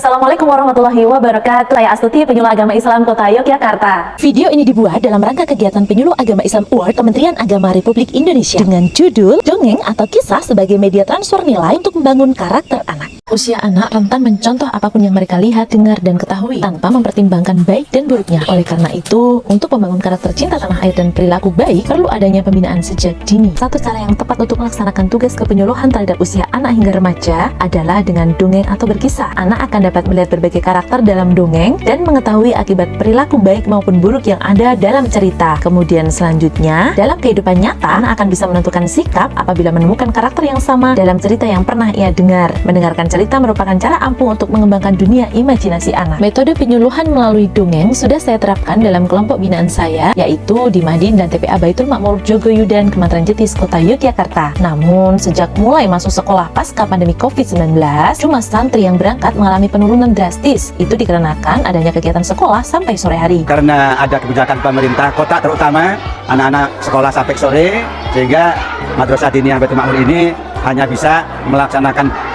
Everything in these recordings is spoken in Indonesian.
Assalamualaikum warahmatullahi wabarakatuh. Saya Astuti, penyuluh agama Islam Kota Yogyakarta. Video ini dibuat dalam rangka kegiatan penyuluh agama Islam Award Kementerian Agama Republik Indonesia dengan judul Dongeng atau Kisah sebagai media transfer nilai untuk membangun karakter anak. Usia anak rentan mencontoh apapun yang mereka lihat, dengar, dan ketahui tanpa mempertimbangkan baik dan buruknya. Oleh karena itu, untuk membangun karakter cinta tanah air dan perilaku baik, perlu adanya pembinaan sejak dini. Satu cara yang tepat untuk melaksanakan tugas kepenyuluhan terhadap usia anak hingga remaja adalah dengan dongeng atau berkisah. Anak akan dapat melihat berbagai karakter dalam dongeng dan mengetahui akibat perilaku baik maupun buruk yang ada dalam cerita. Kemudian selanjutnya, dalam kehidupan nyata, anak akan bisa menentukan sikap apabila menemukan karakter yang sama dalam cerita yang pernah ia dengar. Mendengarkan cerita merupakan cara ampuh untuk mengembangkan dunia imajinasi anak. Metode penyuluhan melalui dongeng sudah saya terapkan dalam kelompok binaan saya, yaitu di Madin dan TPA Baitul Makmur Jogoyudan, Kecamatan Jetis, Kota Yogyakarta. Namun, sejak mulai masuk sekolah pasca pandemi COVID-19, jumlah santri yang berangkat mengalami penurunan drastis. Itu dikarenakan adanya kegiatan sekolah sampai sore hari. Karena ada kebijakan pemerintah kota, terutama anak-anak sekolah sampai sore, sehingga Madrasah Diniyah Baitul Makmur ini hanya bisa melaksanakan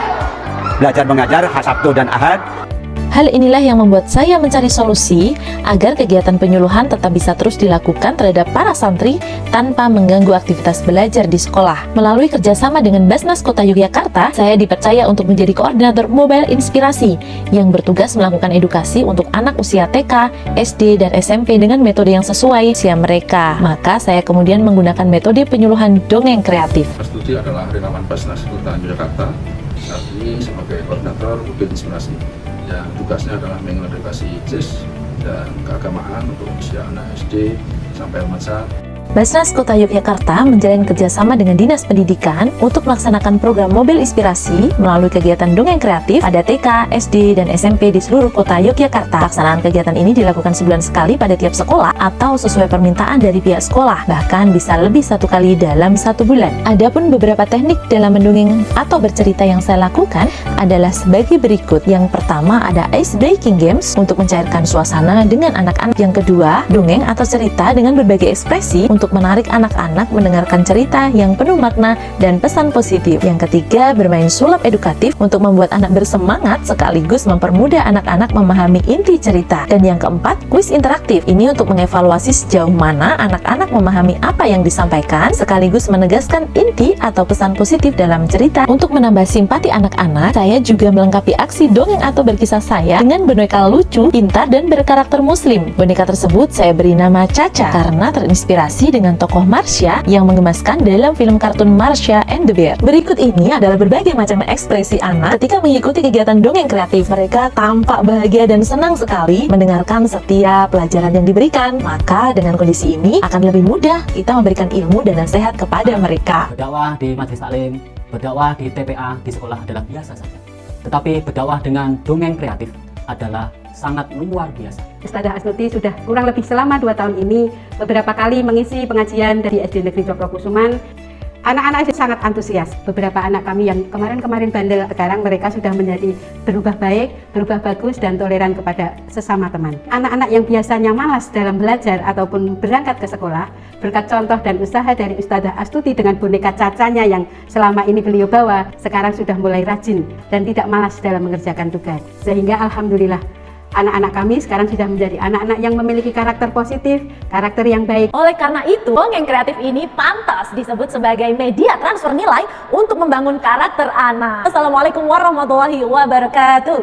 belajar mengajar Sabtu dan Ahad. Hal inilah yang membuat saya mencari solusi agar kegiatan penyuluhan tetap bisa terus dilakukan terhadap para santri tanpa mengganggu aktivitas belajar di sekolah. Melalui kerjasama dengan Basnas Kota Yogyakarta, saya dipercaya untuk menjadi koordinator Mobile Inspirasi yang bertugas melakukan edukasi untuk anak usia TK, SD, dan SMP dengan metode yang sesuai usia mereka. Maka saya kemudian menggunakan metode penyuluhan dongeng kreatif. Astuti adalah relawan Basnas Kota Yogyakarta. Saat ini sebagai koordinator Mobile Inspirasi yang tugasnya adalah mengedukasi JIS dan keagamaan untuk usia anak SD sampai remaja. Basnas Kota Yogyakarta menjalin kerjasama dengan Dinas Pendidikan untuk melaksanakan program Mobil Inspirasi melalui kegiatan dongeng kreatif pada TK, SD, dan SMP di seluruh kota Yogyakarta. Pelaksanaan kegiatan ini dilakukan sebulan sekali pada tiap sekolah atau sesuai permintaan dari pihak sekolah, bahkan bisa lebih satu kali dalam satu bulan. Adapun beberapa teknik dalam mendongeng atau bercerita yang saya lakukan adalah sebagai berikut. Yang pertama ada ice breaking games untuk mencairkan suasana dengan anak-anak. Yang kedua, dongeng atau cerita dengan berbagai ekspresi untuk menarik anak-anak mendengarkan cerita yang penuh makna dan pesan positif. Yang ketiga, bermain sulap edukatif untuk membuat anak bersemangat sekaligus mempermudah anak-anak memahami inti cerita. Dan yang keempat, kuis interaktif. Ini untuk mengevaluasi sejauh mana anak-anak memahami apa yang disampaikan sekaligus menegaskan inti atau pesan positif dalam cerita. Untuk menambah simpati anak-anak, saya juga melengkapi aksi dongeng atau berkisah saya dengan boneka lucu, pintar, dan berkarakter muslim. Boneka tersebut saya beri nama Caca karena terinspirasi dengan tokoh Marsha yang menggemaskan dalam film kartun Marsha and the Bear. Berikut ini adalah berbagai macam ekspresi anak ketika mengikuti kegiatan dongeng kreatif. Mereka tampak bahagia dan senang sekali mendengarkan setiap pelajaran yang diberikan. Maka dengan kondisi ini akan lebih mudah kita memberikan ilmu dan nasihat kepada mereka. Berdakwah di majelis taklim, berdakwah di TPA, di sekolah adalah biasa saja. Tetapi berdakwah dengan dongeng kreatif adalah sangat luar biasa. Ustadzah Astuti sudah kurang lebih selama 2 tahun ini beberapa kali mengisi pengajian dari SD Negeri Cokrokusuman. Anak-anak itu sangat antusias. Beberapa anak kami yang kemarin-kemarin bandel, sekarang mereka sudah menjadi berubah baik, berubah bagus, dan toleran kepada sesama teman. Anak-anak yang biasanya malas dalam belajar ataupun berangkat ke sekolah, berkat contoh dan usaha dari Ustadzah Astuti dengan boneka cacanya yang selama ini beliau bawa, sekarang sudah mulai rajin dan tidak malas dalam mengerjakan tugas. Sehingga alhamdulillah, anak-anak kami sekarang sudah menjadi anak-anak yang memiliki karakter positif, karakter yang baik. Oleh karena itu, dongeng kreatif ini pantas disebut sebagai media transfer nilai untuk membangun karakter anak. Assalamualaikum warahmatullahi wabarakatuh.